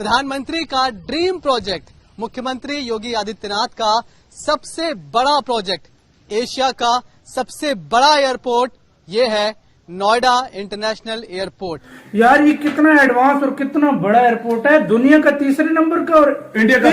प्रधानमंत्री का dream project, मुख्यमंत्री योगी आदित्यनाथ का सबसे बड़ा प्रोजेक्ट, एशिया का सबसे बड़ा एयरपोर्ट, ये है नोएडा इंटरनेशनल एयरपोर्ट। यार ये कितना एडवांस और कितना बड़ा एयरपोर्ट है, दुनिया का तीसरे नंबर का और इंडिया का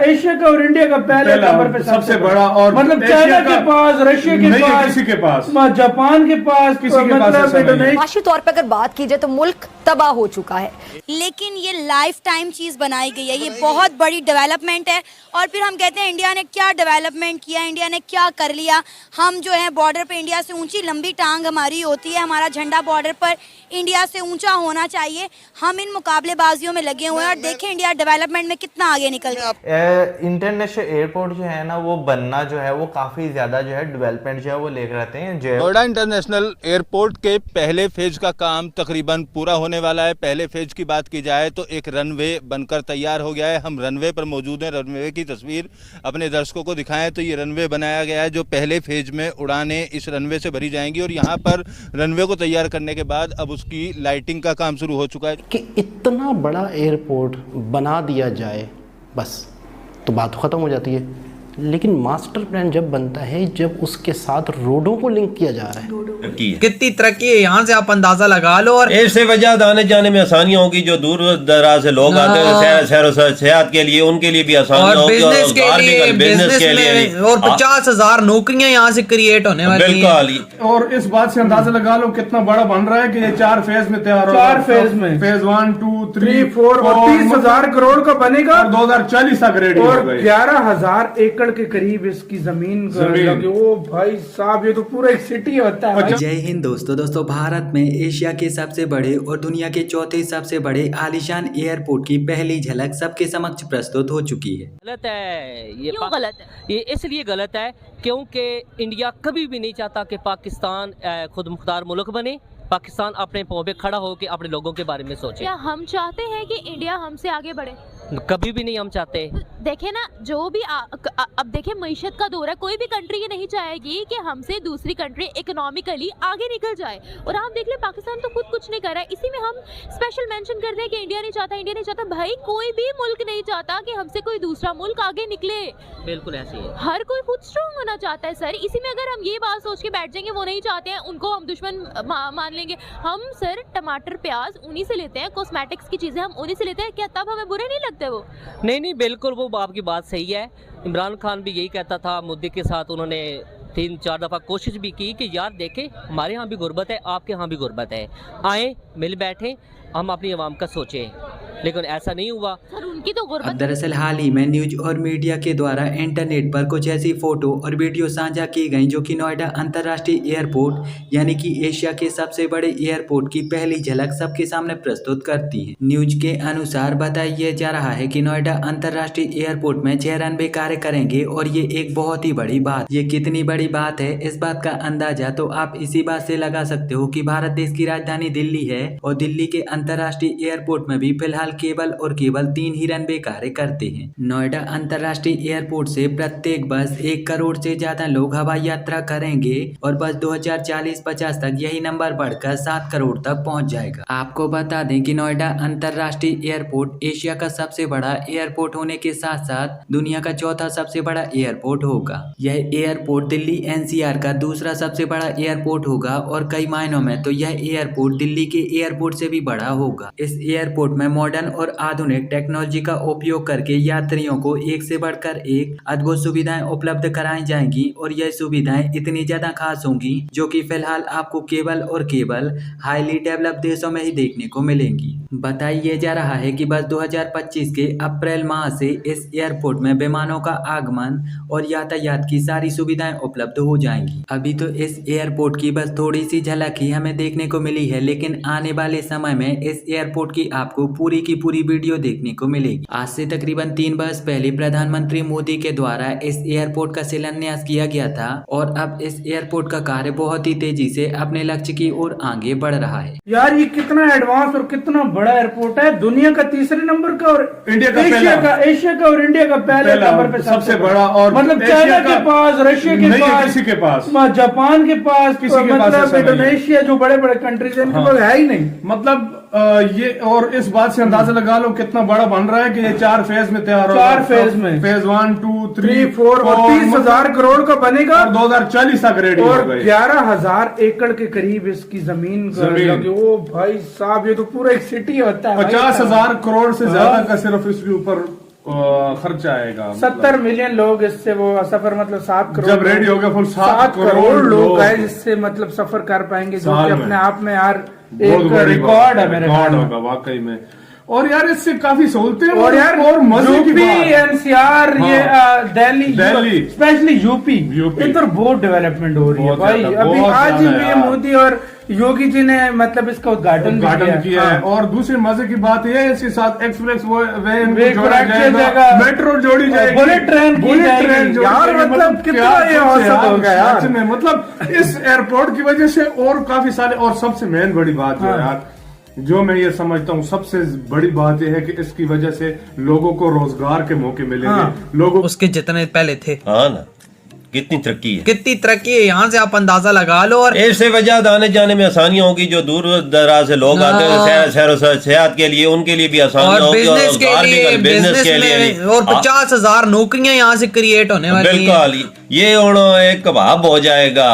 एशिया का और इंडिया का पहले नंबर पे सबसे बड़ा। और मतलब चाइना के पास, रशिया के पास, किसी के पास, जापान के पास, किसी के पास। माशी तौर पर अगर बात की जाए तो मुल्क तबाह हो चुका है, लेकिन ये लाइफ टाइम चीज बनाई गई है, ये बहुत बड़ी डेवलपमेंट है। और फिर हम कहते हैं इंडिया ने क्या डेवलपमेंट किया, इंडिया ने क्या कर लिया। हम जो है बॉर्डर पे इंडिया से ऊंची लंबी टांग हमारी होती है, हमारा झंडा बॉर्डर पर इंडिया से ऊंचा होना चाहिए। हम इन मुकाबलेबाजियों में लगे हुए हैं और देखें इंडिया डेवलपमेंट में कितना आगे निकल गया। इंटरनेशनल एयरपोर्ट जो है ना, वो बनना जो है वो काफी ज्यादा जो है डेवलपमेंट जो है वो लेकर आते हैं। नोएडा इंटरनेशनल एयरपोर्ट के पहले फेज का काम तकरीबन पूरा होने वाला है। पहले फेज की बात की जाए तो एक रनवे बनकर तैयार हो गया है। हम रनवे पर मौजूद हैं, रनवे की तस्वीर अपने दर्शकों को दिखाएं तो ये रनवे बनाया गया है जो पहले फेज में उड़ानें इस रनवे से भरी जाएंगी और यहाँ पर रनवे को तैयार करने के बाद अब उसकी लाइटिंग का काम शुरू हो चुका है। कि इतना बड़ा एयरपोर्ट बना दिया जाए बस तो बात खत्म हो जाती है, लेकिन मास्टर प्लान जब बनता है, जब उसके साथ रोडों को लिंक किया जा रहा है, कितनी तरक्की है यहाँ से आप अंदाजा लगा लो। और इससे वजह आने जाने में आसानियां होगी, जो दूर दराज से लोग आते हैं शहर सेहत के लिए, उनके लिए भी आसानी होगी, बिजनेस के लिए और 50,000 नौकरियां यहाँ से क्रिएट होने वाली हैं। और इस बात से अंदाजा लगा लो कितना बड़ा बन रहा है कि ये 4 फेज में तैयार होगा। 4 फेज में, फेज 1, 2, 3, 4 और 30,000 करोड़ का बनेगा और 2040 तक रेडी और 11,000 एकड़ के करीब इसकी जमीन। ओ भाई साहब, ये तो पूरा एक सिटी होता है। जय हिंद दोस्तों, भारत में एशिया के सबसे बड़े और दुनिया के चौथे सबसे बड़े आलीशान एयरपोर्ट की पहली झलक सबके समक्ष प्रस्तुत हो चुकी है। गलत है ये, क्यों गलत है? ये इसलिए गलत है क्योंकि इंडिया कभी भी नहीं चाहता कि पाकिस्तान खुद मुख्तार मुल्क बने। पाकिस्तान अपने पांव पे खड़ा होकर अपने लोगों के बारे में सोचे। क्या हम चाहते हैं कि इंडिया हमसे आगे बढ़े? कभी भी नहीं हम चाहते। देखे ना, जो भी अब देखे मईशत का दौर है, कोई भी कंट्री ये नहीं चाहेगी कि हमसे दूसरी कंट्री इकोनॉमिकली आगे निकल जाए। और आप देख ले पाकिस्तान तो खुद कुछ नहीं कर रहा है। इसी में हम स्पेशल मेंशन करते हैं कि इंडिया नहीं चाहता, इंडिया नहीं चाहता। भाई कोई भी मुल्क नहीं चाहता कि हमसे कोई दूसरा मुल्क आगे निकले। बिल्कुल ऐसे ही हर कोई खुद स्ट्रॉन्ग होना चाहता है सर। इसी में अगर हम ये बात सोच के बैठ जाएंगे वो नहीं चाहते हैं, उनको हम दुश्मन मान लेंगे। हम सर टमाटर प्याज उन्हीं से लेते हैं, कॉस्मेटिक्स की चीजें हम उन्हीं से लेते हैं, क्या तब हमें बुरे नहीं लगते वो? नहीं, बिल्कुल वो आपकी बात सही है। इमरान खान भी यही कहता था, मोदी के साथ उन्होंने 3-4 दफ़ा कोशिश भी की कि यार देखें हमारे यहाँ भी गुर्बत है, आपके यहाँ भी गुर्बत है, आए मिल बैठे, हम अपनी आवाम का सोचें, लेकिन ऐसा नहीं हुआ सर। उनकी तो गुर्बत। दरअसल हाल ही में न्यूज और मीडिया के द्वारा इंटरनेट पर कुछ ऐसी फोटो और वीडियो साझा की गई जो कि नोएडा अंतर्राष्ट्रीय एयरपोर्ट यानी कि एशिया के सबसे बड़े एयरपोर्ट की पहली झलक सबके सामने प्रस्तुत करती है। न्यूज के अनुसार बताया जा रहा है कि नोएडा अंतर्राष्ट्रीय एयरपोर्ट में 6 रनवे कार्य करेंगे और ये एक बहुत ही बड़ी बात। ये कितनी बड़ी बात है, इस बात का अंदाजा तो आप इसी बात से लगा सकते हो कि भारत देश की राजधानी दिल्ली है और दिल्ली के अंतर्राष्ट्रीय एयरपोर्ट में भी फिलहाल केवल और केवल 3 ही रनवे कार्य करते हैं। नोएडा अंतर्राष्ट्रीय एयरपोर्ट से प्रत्येक बस 1 करोड़ से ज्यादा लोग हवाई यात्रा करेंगे और बस 2040-50 तक यही नंबर बढ़कर 7 करोड़ तक पहुंच जाएगा। आपको बता दें कि नोएडा अंतर्राष्ट्रीय एयरपोर्ट एशिया का सबसे बड़ा एयरपोर्ट होने के साथ साथ दुनिया का चौथा सबसे बड़ा एयरपोर्ट होगा। यह एयरपोर्ट दिल्ली NCR का दूसरा सबसे बड़ा एयरपोर्ट होगा और कई मायनों में तो यह एयरपोर्ट दिल्ली के एयरपोर्ट से भी बड़ा होगा। इस एयरपोर्ट में मॉडर्न और आधुनिक टेक्नोलॉजी का उपयोग करके यात्रियों को एक से बढ़कर एक अद्भुत सुविधाएं उपलब्ध कराई जाएंगी और यह सुविधाएं इतनी ज्यादा खास होंगी जो कि फिलहाल आपको केवल और केवल हाईली डेवलप देशों में ही देखने को मिलेंगी। बताया जा रहा है कि बस 2025 के अप्रैल माह से इस एयरपोर्ट में विमानों का आगमन और यातायात की सारी सुविधाएं उपलब्ध हो जाएंगी। अभी तो इस एयरपोर्ट की बस थोड़ी सी झलक ही हमें देखने को मिली है, लेकिन आने वाले समय में इस एयरपोर्ट की आपको पूरी की पूरी वीडियो देखने को मिलेगी। आज से तकरीबन 3 वर्ष पहले प्रधानमंत्री मोदी के द्वारा इस एयरपोर्ट का शिलान्यास किया गया था और अब इस एयरपोर्ट का कार्य बहुत ही तेजी से अपने लक्ष्य की ओर आगे बढ़ रहा है। यार ये कितना एडवांस और कितना बड़ा एयरपोर्ट है, दुनिया का तीसरे नंबर का और एशिया का और इंडिया का पहले नंबर पे सबसे बड़ा। और मतलब चाइना के पास, रशिया के पास, किसी के पास, जापान के पास, किसी के पास, इंडोनेशिया जो बड़े बड़े कंट्रीज है इनके पास है ही नहीं। मतलब ये और इस बात से अंदाजा लगा लो कितना बड़ा बन रहा है कि ये 4 फेज में तैयार होगा। 4 फेज में, फेज 1 2 3 4 और 30,000 करोड़ का बनेगा और 2040 तक रेडी और होगा। 11,000 एकड़ के करीब इसकी जमीन ओ भाई साहब, ये तो पूरा एक सिटी होता है। 50,000 करोड़ से ज्यादा का सिर्फ इसके ऊपर खर्चा आएगा। 70 मिलियन लोग इससे वो सफर, मतलब 7 करोड़ जब रेडी हो गया फुल 7 करोड़ लोग आए जिससे मतलब सफर कर पाएंगे, जो कि अपने आप में यार एक रिकॉर्ड है मेरे ख्याल में वाकई में। और यार इससे काफी सहूलतें और यार और मजे की बात, एनसीआर ये दिल्ली स्पेशली यूपी इधर बहुत डेवलपमेंट हो रही है भाई। अभी आज ही पीएम मोदी और योगी जी ने मतलब इसका उद्घाटन किया है। और दूसरी मजे की बात यह है इसके साथ एक्सप्रेस वे जोड़ा जाएगा, मेट्रो जोड़ी जाएगी, बुलेट ट्रेन यार, मतलब कितना ये औसत हो गया यार में। मतलब इस एयरपोर्ट की वजह से और काफी सारे, और सबसे मेन बड़ी बात है यार, जो मैं ये समझता हूँ सबसे बड़ी बात यह है कि इसकी वजह से लोगों को रोजगार के मौके मिलेंगे। लोगों उसके जितने पहले थे, हाँ ना, कितनी तरक्की है, कितनी तरक्की है, यहाँ से आप अंदाजा लगा लो। और इससे वजह आने जाने में आसानियां होगी, जो दूर दराज से लोग आते हैं सेहत के लिए, उनके लिए भी आसानियां होगी, और बिजनेस के लिए और 50,000 नौकरियां यहाँ से क्रिएट होने वाली हैं। बिल्कुल, ये एक कबाब हो जाएगा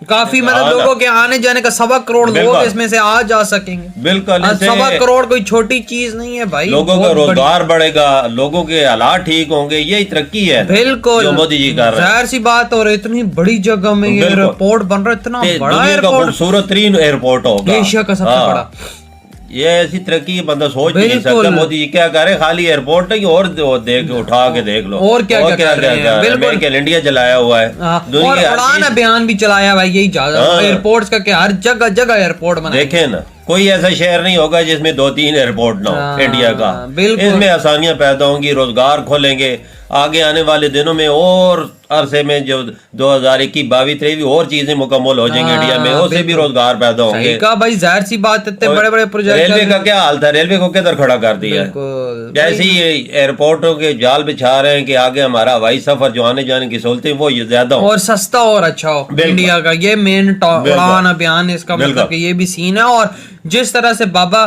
काफी, मतलब लोगों के आने जाने का 1.25 करोड़ लोग इसमें से आ जा सकेंगे। बिल्कुल, 1.25 करोड़ कोई छोटी चीज नहीं है भाई। लोगों का रोजगार बढ़ेगा, लोगों के हालात ठीक होंगे, यही तरक्की है बिल्कुल जो मोदी जी कर रहे हैं। जाहिर सी बात, और इतनी बड़ी जगह में ये एयरपोर्ट बन रहा है, इतना बड़ा एयरपोर्ट, खूबसूरत 3 एयरपोर्ट होगा एशिया का सबसे बड़ा। ये ऐसी तरक्की बंदा सोच नहीं सकता। मोदी जी क्या करे, खाली एयरपोर्ट नहीं और देख उठा के देख लो और क्या अमेरिकन इंडिया चलाया हुआ है, और उड़ान अभियान भी चलाया भाई, यही एयरपोर्ट का क्या, हर जगह जगह एयरपोर्ट बना। देखे ना, कोई ऐसा शहर नहीं होगा जिसमें 2-3 एयरपोर्ट ना हो इंडिया का। इसमें आसानियां पैदा होंगी, रोजगार खोलेंगे आगे आने वाले दिनों में, और अरसे में जो 2021-22-23 और चीजें मुकम्मल हो जाएंगी इंडिया में, उससे भी रोजगार पैदा होंगे। भाई जाहिर सी बात, इतने बड़े बड़े प्रोजेक्ट। रेलवे का क्या हाल था, रेलवे को किधर खड़ा कर दिया है, जैसे ही एयरपोर्टों के जाल बिछा रहे हैं कि आगे हमारा हवाई सफर जो आने जाने की सहूलतें वो ज्यादा हो और सस्ता और अच्छा हो इंडिया का। ये मेन उड़ान अभियान इसका मतलब ये भी सीन है। और जिस तरह से बाबा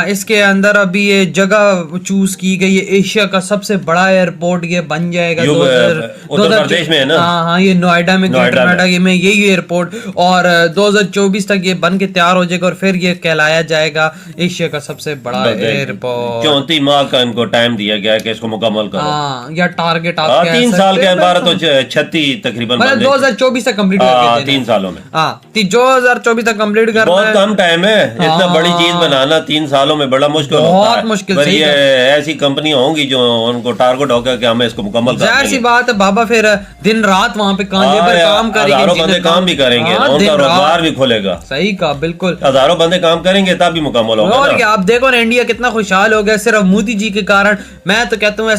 इसके अंदर अभी ये जगह चूज की गई है, एशिया का सबसे बड़ा एयरपोर्ट ये बन जाएगा उत्तर प्रदेश में है ना। हाँ, ये नोएडा में, नोएडा में यही एयरपोर्ट, और 2024 तक ये बन के तैयार हो जाएगा, और फिर ये कहलाया जाएगा एशिया का सबसे बड़ा एयरपोर्ट। 34 माह का इनको टाइम दिया गया कि इसको मुकम्मल करो। हाँ, या टारगेट 3 साल के बाद तो 36 तकरीबन, मतलब 2024 तक कम्प्लीट कर 3 सालों में। हाँ, 2024 तक कम्प्लीट करना बहुत कम टाइम है। इतना बड़ी चीज बनाना 3 सालों में बड़ा मुश्किल होता है। बहुत मुश्किल। ये ऐसी कंपनियां होंगी जो उनको टारगेट होगा कि हमें इसको मुकम्मल करना है। जाहिर सी बात है बाबा, फिर दिन रात वहाँ पे काम करेंगे, हजारों बंदे काम भी करेंगे, उनका रोजगार भी खुलेगा। सही कहा, बिल्कुल, हजारों बंदे काम करेंगे तब भी मुकम्मल होगा। और क्या, आप देखो ना इंडिया कितना खुशहाल हो गया सिर्फ मोदी जी के कारण। मैं तो कहता हूँ ऐसा